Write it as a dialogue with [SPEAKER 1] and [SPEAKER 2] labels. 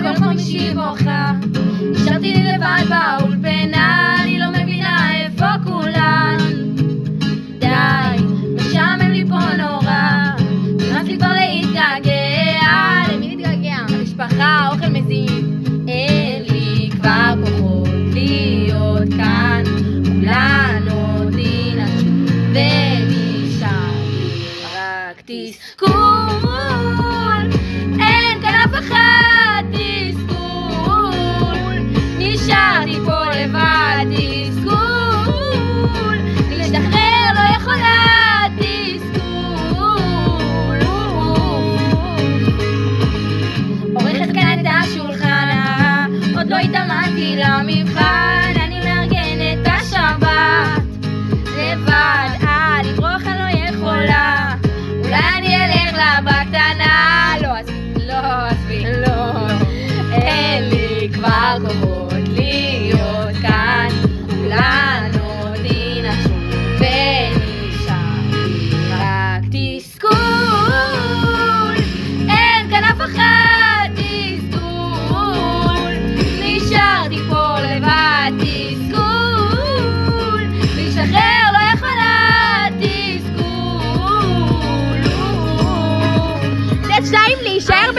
[SPEAKER 1] כל יום חמישי בוכה. נשארתי לי לבד באולפנה, אני לא מבינה איפה כולן. די, משעמם לי פה נורא, נמאס לי כבר להתגעגע. למי להתגעגע? המשפחה, אוכל מזין. אין לי כבר כוחות להיות כאן, כולנו ננשו ונשאר רק תסכול. אין כאן אף אחד, תסכול. נשארתי פה לבד, תסכול. להשתחרר לא יכולה, תסכול. עורכת כאן את השולחן, עוד לא התאמנתי למבחן. אני מארגן את השבת לבד, לברוח אני לא יכולה. אולי אני אלך לבקטנה. לא, עזבי, לא. אין לי כבר כוחות להיות כאן, כולנו ננשו ונשארתי רק תסכול. אין כאן אף אחד, תסכול. נשארתי פה לבד, תסכול. להשתחרר לא יכולה, תסכול. זה שתיים להישאר